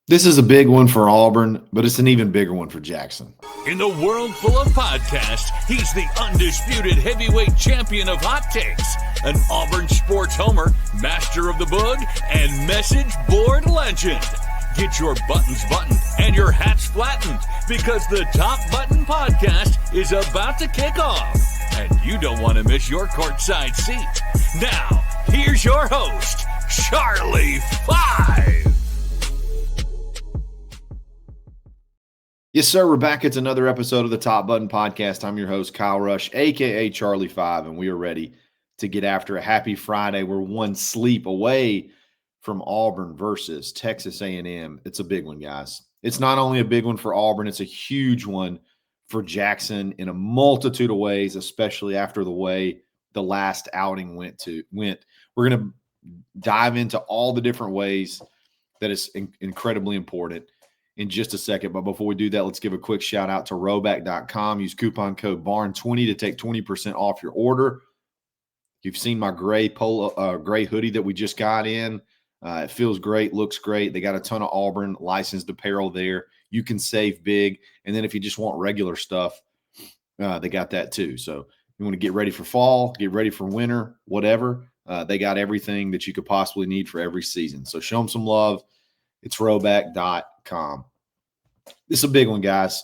This is a big one for Auburn, but it's an even bigger one for Jackson. In the world full of podcasts, he's the undisputed heavyweight champion of hot takes, an Auburn sports homer, master of the book, and message board legend. Get your buttons buttoned and your hats flattened because the Top Button Podcast is about to kick off, and you don't want to miss your courtside seat. Now, here's your host, Charlie Five. Yes, sir. We're back. It's another episode of the Top Button Podcast. I'm your host, Kyle Rush, a.k.a. Charlie 5, and we are ready to get after a happy Friday. We're one sleep away from Auburn versus Texas A&M. It's a big one, guys. It's not only a big one for Auburn, it's a huge one for Jackson in a multitude of ways, especially after the way the last outing went. We're going to dive into all the different ways that is incredibly important in just a second. But before we do that, let's give a quick shout out to Rhoback.com. Use coupon code BARN20 to take 20% off your order. You've seen my gray hoodie that we just got in. It feels great, looks great. They got a ton of Auburn licensed apparel there. You can save big. And then if you just want regular stuff, they got that too. So you want to get ready for fall, get ready for winter, whatever. They got everything that you could possibly need for every season. So show them some love. It's Rhoback.com. This is a big one, guys.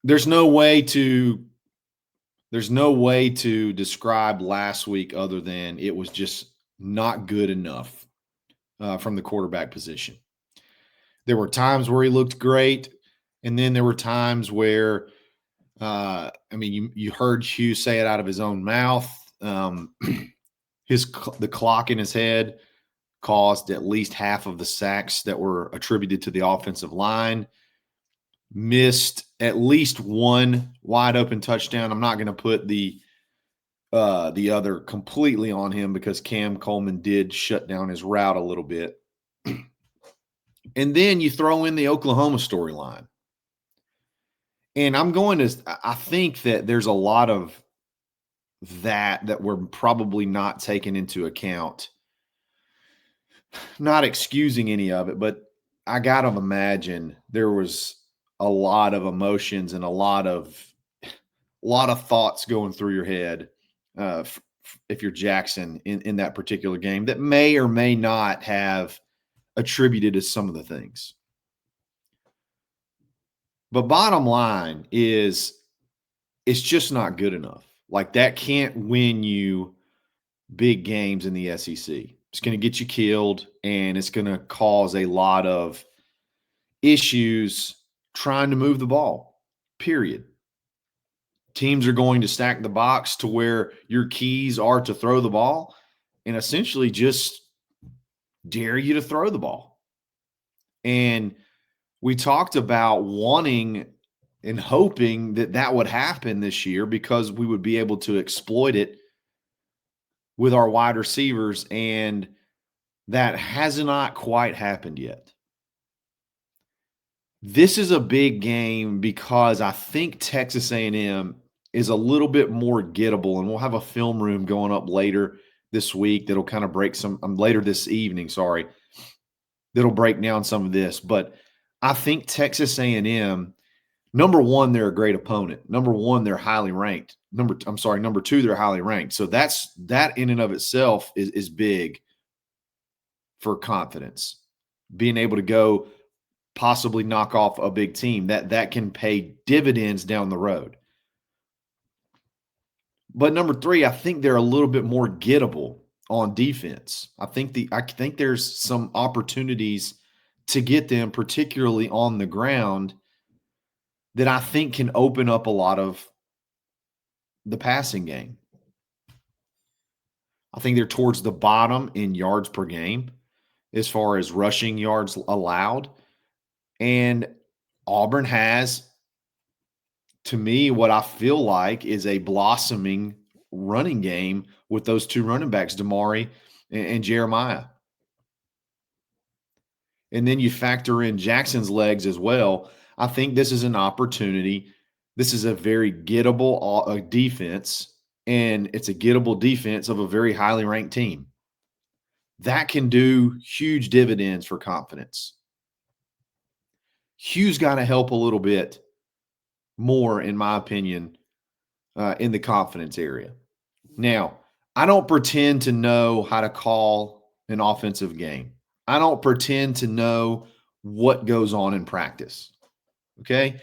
There's no way to describe last week other than it was just not good enough from the quarterback position. There were times where he looked great, and then there were times where, you heard Hugh say it out of his own mouth. The clock in his head caused at least half of the sacks that were attributed to the offensive line. Missed at least one wide open touchdown. I'm not going to put the other completely on him because Cam Coleman did shut down his route a little bit. And then you throw in the Oklahoma storyline. And I think that there's a lot of that we're probably not taking into account. Not excusing any of it, but I got to imagine there was a lot of emotions and a lot of thoughts going through your head if you're Jackson in that particular game that may or may not have attributed to some of the things. But bottom line is it's just not good enough. Like that can't win you big games in the SEC. It's going to get you killed, and it's going to cause a lot of issues trying to move the ball, period. Teams are going to stack the box to where your keys are to throw the ball and essentially just dare you to throw the ball. And we talked about wanting and hoping that would happen this year because we would be able to exploit it with our wide receivers, and that has not quite happened yet. This is a big game because I think Texas A&M is a little bit more gettable, and we'll have a film room going up later this week that'll kind of break later this evening, that'll break down some of this. But I think Texas A&M, number one, they're a great opponent. Number one, they're highly ranked. Number two, they're highly ranked. So that in and of itself is big for confidence. Being able to go possibly knock off a big team, that can pay dividends down the road. But number three, I think they're a little bit more gettable on defense. I think there's some opportunities to get them, particularly on the ground, that I think can open up a lot of the passing game. I think they're towards the bottom in yards per game as far as rushing yards allowed. And Auburn has, to me, what I feel like is a blossoming running game with those two running backs, Damari and Jeremiah. And then you factor in Jackson's legs as well. I think this is an opportunity. This is a very gettable defense, and it's a gettable defense of a very highly ranked team. That can do huge dividends for confidence. Hugh's got to help a little bit more, in my opinion, in the confidence area. Now, I don't pretend to know how to call an offensive game. I don't pretend to know what goes on in practice. Okay.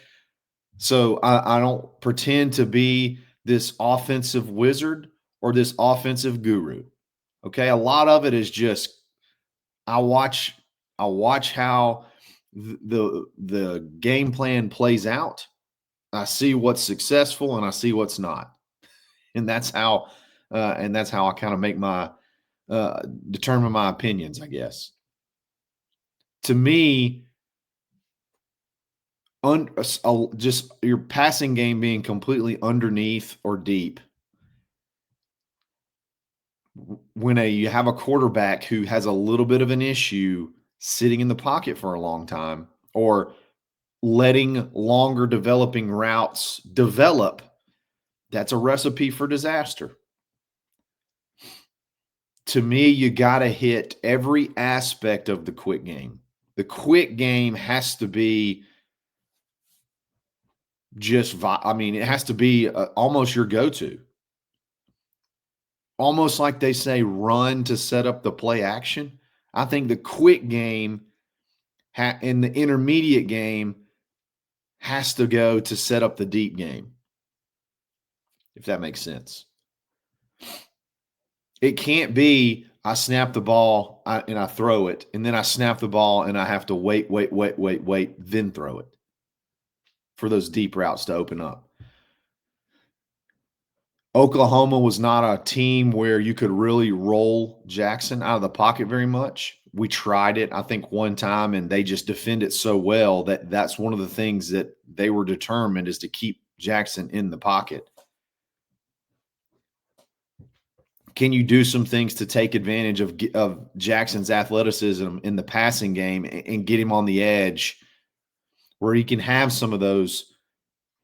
So I don't pretend to be this offensive wizard or this offensive guru. Okay. A lot of it is just I watch how the game plan plays out. I see what's successful and I see what's not. And that's how I kind of make my determine my opinions, I guess. To me, just your passing game being completely underneath or deep. When you have a quarterback who has a little bit of an issue sitting in the pocket for a long time or letting longer developing routes develop, that's a recipe for disaster. To me, you got to hit every aspect of the quick game. The quick game has to be it has to be almost your go-to. Almost like they say, run to set up the play action. I think the quick game and the intermediate game has to go to set up the deep game, if that makes sense. It can't be I snap the ball and I throw it, and then I snap the ball and I have to wait, then throw it for those deep routes to open up. Oklahoma was not a team where you could really roll Jackson out of the pocket very much. We tried it, I think, one time, and they just defend it so well that that's one of the things that they were determined is to keep Jackson in the pocket. Can you do some things to take advantage of Jackson's athleticism in the passing game and get him on the edge where he can have some of those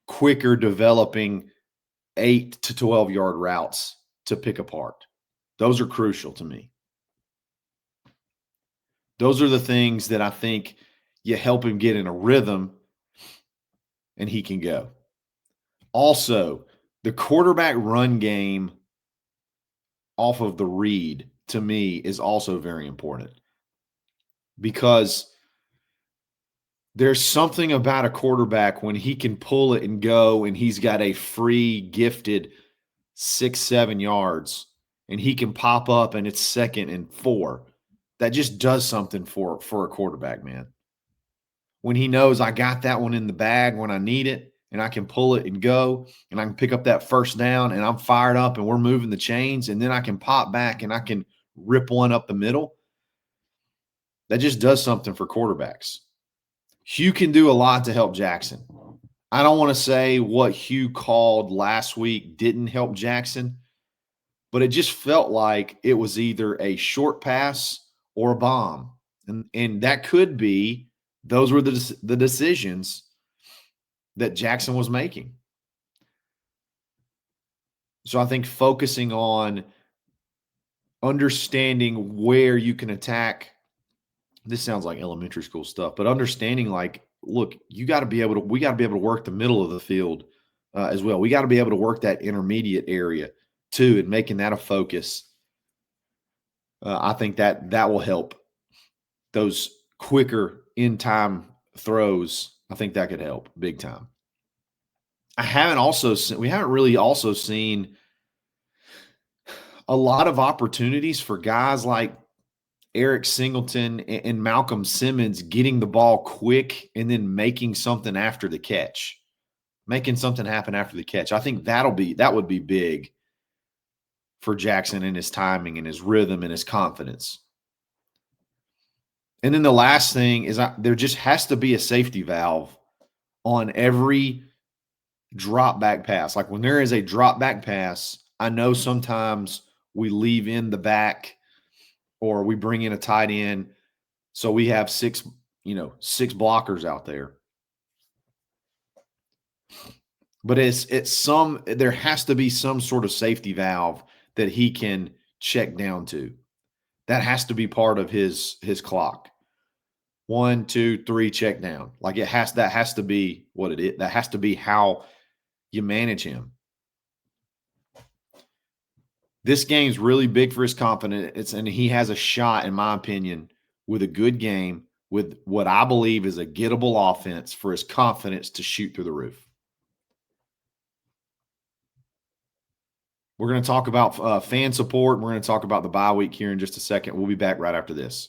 quicker developing 8 to 12-yard routes to pick apart? Those are crucial to me. Those are the things that I think you help him get in a rhythm and he can go. Also, the quarterback run game off of the read, to me, is also very important because there's something about a quarterback when he can pull it and go and he's got a free, gifted 6-7 yards and he can pop up and it's 2nd and 4. That just does something for a quarterback, man. When he knows I got that one in the bag when I need it and I can pull it and go and I can pick up that first down and I'm fired up and we're moving the chains and then I can pop back and I can rip one up the middle. That just does something for quarterbacks. Hugh can do a lot to help Jackson. I don't want to say what Hugh called last week didn't help Jackson, but it just felt like it was either a short pass or a bomb. And that could be those were the decisions that Jackson was making. So I think focusing on understanding where you can attack. This sounds like elementary school stuff, but understanding look, we got to be able to work the middle of the field as well. We got to be able to work that intermediate area too, and making that a focus. I think that will help those quicker in-time throws. I think that could help big time. We haven't really also seen a lot of opportunities for guys like Eric Singleton and Malcolm Simmons getting the ball quick and then making something after the catch, making something happen after the catch. I think that would be big for Jackson and his timing and his rhythm and his confidence. And then the last thing is there just has to be a safety valve on every drop back pass. Like when there is a drop back pass, I know sometimes we leave in the back or we bring in a tight end. So we have six blockers out there. But there has to be some sort of safety valve that he can check down to. That has to be part of his clock. 1, 2, 3, check down. Like that has to be what it is. That has to be how you manage him. This game's really big for his confidence, and he has a shot, in my opinion, with a good game, with what I believe is a gettable offense for his confidence to shoot through the roof. We're going to talk about fan support. We're going to talk about the bye week here in just a second. We'll be back right after this.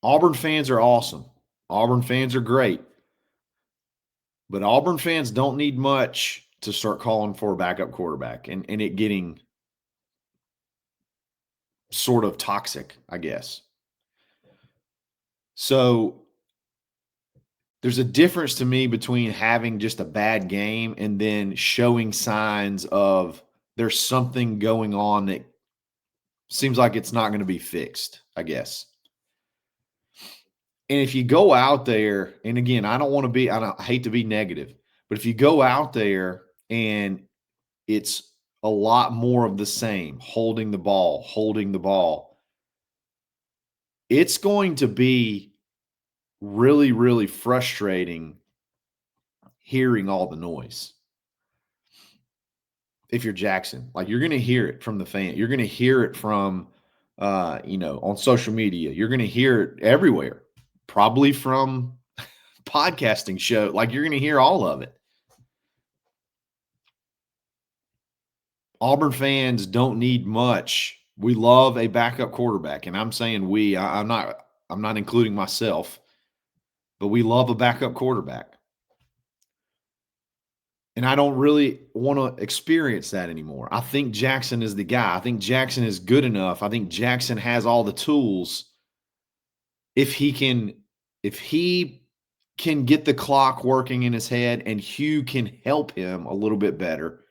Auburn fans are awesome. Auburn fans are great. But Auburn fans don't need much to start calling for a backup quarterback and it getting sort of toxic, I guess. So there's a difference to me between having just a bad game and then showing signs of there's something going on that seems like it's not going to be fixed, I guess. And if you go out there, and again, I hate to be negative, but if you go out there and it's a lot more of the same, holding the ball, it's going to be really, really frustrating hearing all the noise. If you're Jackson, like you're going to hear it from the fan, you're going to hear it from, on social media, you're going to hear it everywhere, probably from podcasting show. Like you're going to hear all of it. Auburn fans don't need much. We love a backup quarterback, and I'm saying we. I'm not including myself, but we love a backup quarterback. And I don't really want to experience that anymore. I think Jackson is the guy. I think Jackson is good enough. I think Jackson has all the tools. If he can get the clock working in his head and Hugh can help him a little bit better,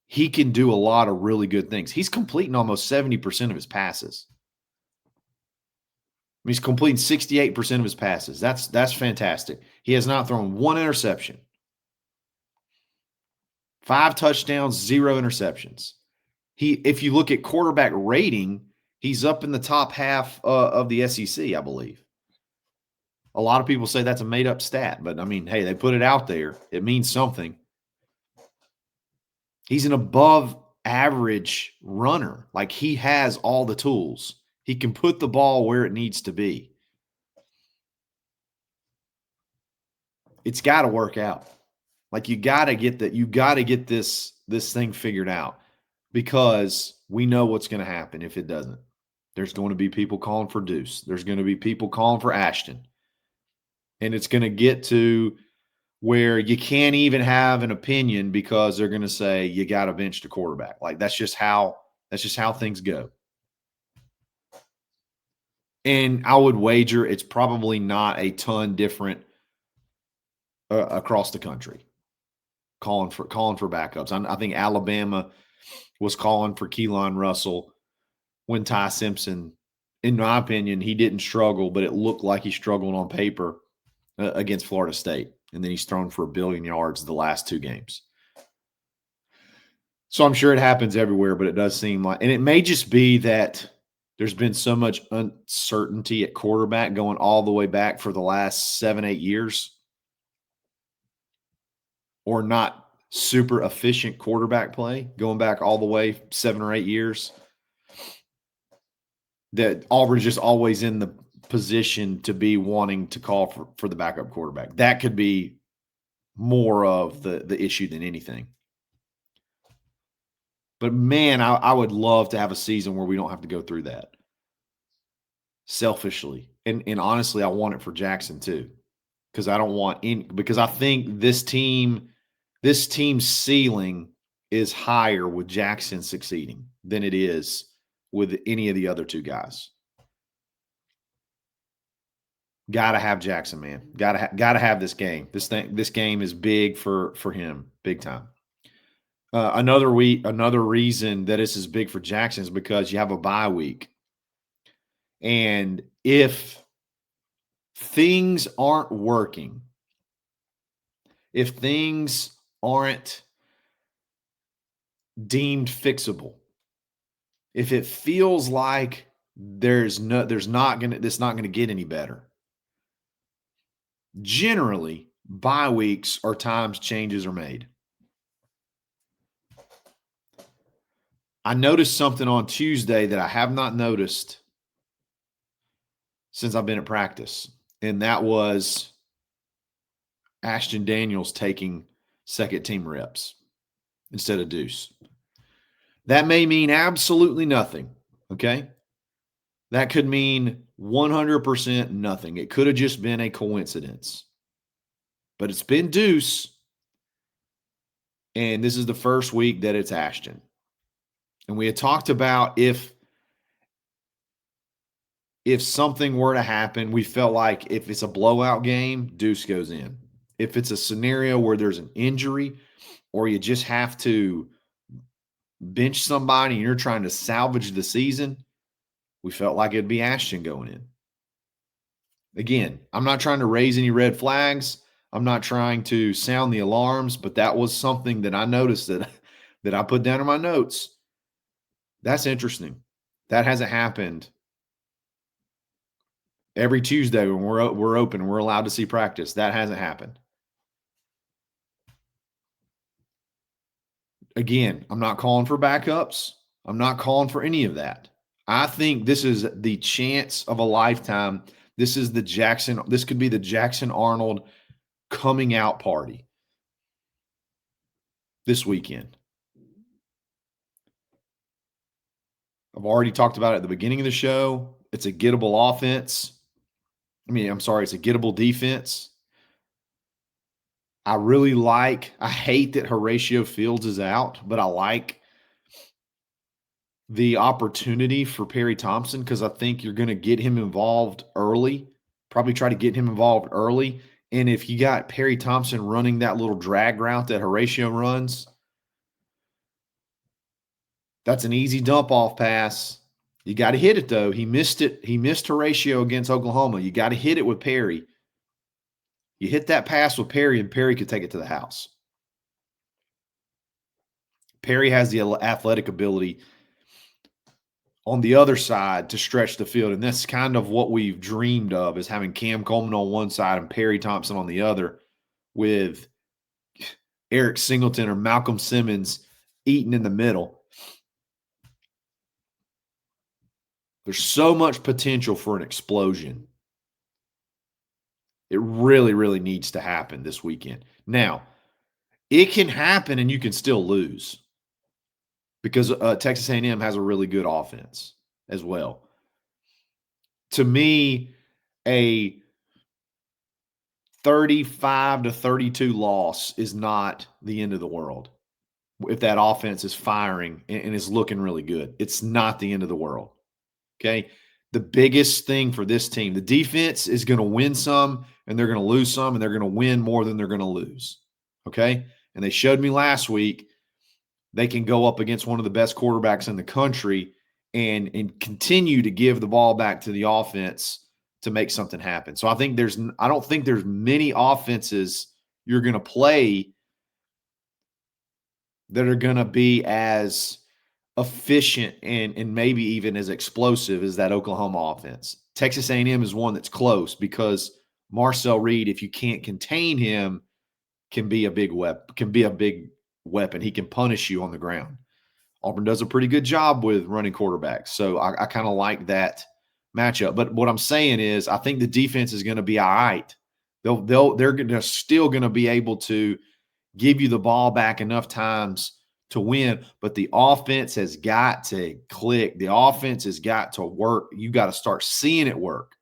he can do a lot of really good things. He's completing almost 70% of his passes. He's completing 68% of his passes. That's fantastic. He has not thrown one interception. 5 touchdowns, 0 interceptions. If you look at quarterback rating, he's up in the top half of the SEC, I believe. A lot of people say that's a made-up stat, but, I mean, hey, they put it out there. It means something. He's an above-average runner. Like, he has all the tools. He can put the ball where it needs to be. It's got to work out. Like, you got to get this thing figured out, because we know what's going to happen if it doesn't. There's going to be people calling for Deuce. There's going to be people calling for Ashton. And it's going to get to where you can't even have an opinion because they're going to say you got to bench the quarterback. Like that's just how things go. And I would wager it's probably not a ton different across the country calling for backups. I think Alabama was calling for Keelan Russell when Ty Simpson, in my opinion, he didn't struggle, but it looked like he struggled on paper against Florida State. And then he's thrown for 1 billion yards the last 2 games. So I'm sure it happens everywhere, but it does seem like – and it may just be that there's been so much uncertainty at quarterback going all the way back for the last 7, 8 years, or not super efficient quarterback play going back all the way 7 or 8 years, that Auburn's just always in the position to be wanting to call for the backup quarterback. That could be more of the issue than anything. But, man, I would love to have a season where we don't have to go through that. Selfishly. And honestly, I want it for Jackson too. Because I think this team's ceiling is higher with Jackson succeeding than it is with any of the other 2 guys. Got to have Jackson, man. Got to have this game. This game is big for him, big time. Another reason that this is big for Jackson is because you have a bye week. And if things aren't working, if things aren't deemed fixable, if it feels like this not going to get any better, generally bye weeks are times changes are made. I noticed something on Tuesday that I have not noticed since I've been at practice, and that was Ashton Daniels taking second team reps instead of Deuce. That may mean absolutely nothing, okay? That could mean 100% nothing. It could have just been a coincidence. But it's been Deuce, and this is the first week that it's Ashton. And we had talked about if something were to happen, we felt like if it's a blowout game, Deuce goes in. If it's a scenario where there's an injury or you just have to bench somebody and you're trying to salvage the season, we felt like it'd be Ashton going in. Again, I'm not trying to raise any red flags. I'm not trying to sound the alarms, but that was something that I noticed that I put down in my notes. That's interesting. That hasn't happened. Every Tuesday when we're open, we're allowed to see practice. That hasn't happened. Again, I'm not calling for backups. I'm not calling for any of that. I think this is the chance of a lifetime. This could be the Jackson Arnold coming out party this weekend. I've already talked about it at the beginning of the show. It's a gettable offense. It's a gettable defense. I hate that Horatio Fields is out, but I like the opportunity for Perry Thompson because I think you're going to get him involved early, probably try to get him involved early. And if you got Perry Thompson running that little drag route that Horatio runs, that's an easy dump off pass. You got to hit it, though. He missed it. He missed Horatio against Oklahoma. You got to hit it with Perry. You hit that pass with Perry, and Perry could take it to the house. Perry has the athletic ability on the other side to stretch the field, and that's kind of what we've dreamed of, is having Cam Coleman on one side and Perry Thompson on the other with Eric Singleton or Malcolm Simmons eating in the middle. There's so much potential for an explosion. It really, really needs to happen this weekend. Now, it can happen and you can still lose because Texas A&M has a really good offense as well. To me, a 35-32 loss is not the end of the world. If that offense is firing and is looking really good, it's not the end of the world. Okay? The biggest thing for this team, the defense is going to win some and they're going to lose some, and they're going to win more than they're going to lose. Okay? And they showed me last week they can go up against one of the best quarterbacks in the country and continue to give the ball back to the offense to make something happen. So I don't think there's many offenses you're going to play that are going to be as efficient and maybe even as explosive as that Oklahoma offense. Texas A&M is one that's close because Marcel Reed, if you can't contain him, can be a big weapon. He can punish you on the ground. Auburn does a pretty good job with running quarterbacks. So I kind of like that matchup. But what I'm saying is I think the defense is going to be all right. They're still going to be able to give you the ball back enough times to win, but the offense has got to click. The offense has got to work. You got to start seeing it work.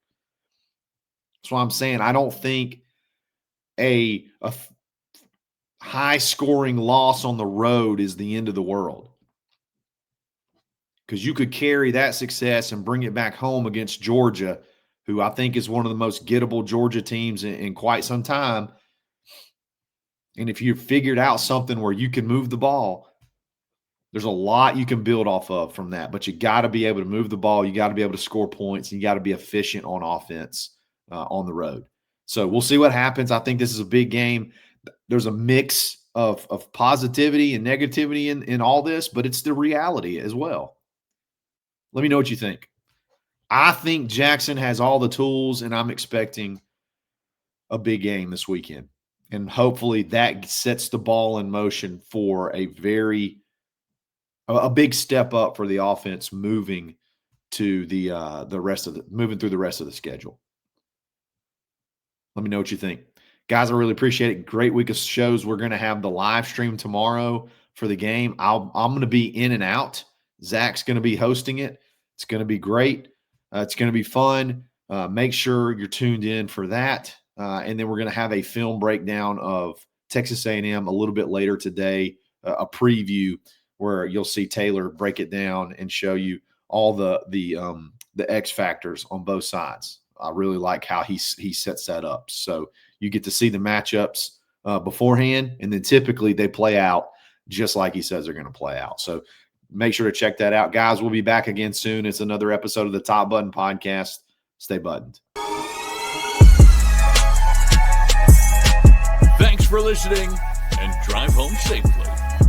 That's why I'm saying I don't think a high-scoring loss on the road is the end of the world, because you could carry that success and bring it back home against Georgia, who I think is one of the most gettable Georgia teams in quite some time. And if you figured out something where you can move the ball, there's a lot you can build off of from that. But you got to be able to move the ball. You got to be able to score points. And you got to be efficient on offense on the road. So we'll see what happens. I think this is a big game. There's a mix of positivity and negativity in all this, but it's the reality as well. Let me know what you think. I think Jackson has all the tools, and I'm expecting a big game this weekend. And hopefully that sets the ball in motion for a big step up for the offense moving to moving through the rest of the schedule. Let me know what you think. Guys, I really appreciate it. Great week of shows. We're going to have the live stream tomorrow for the game. I'm going to be in and out. Zach's going to be hosting it. It's going to be great. It's going to be fun. Make sure you're tuned in for that. And then we're going to have a film breakdown of Texas A&M a little bit later today, a preview where you'll see Taylor break it down and show you all the X factors on both sides. I really like how he sets that up. So you get to see the matchups beforehand, and then typically they play out just like he says they're going to play out. So make sure to check that out. Guys, we'll be back again soon. It's another episode of the Top Button Podcast. Stay buttoned. Thanks for listening, and drive home safely.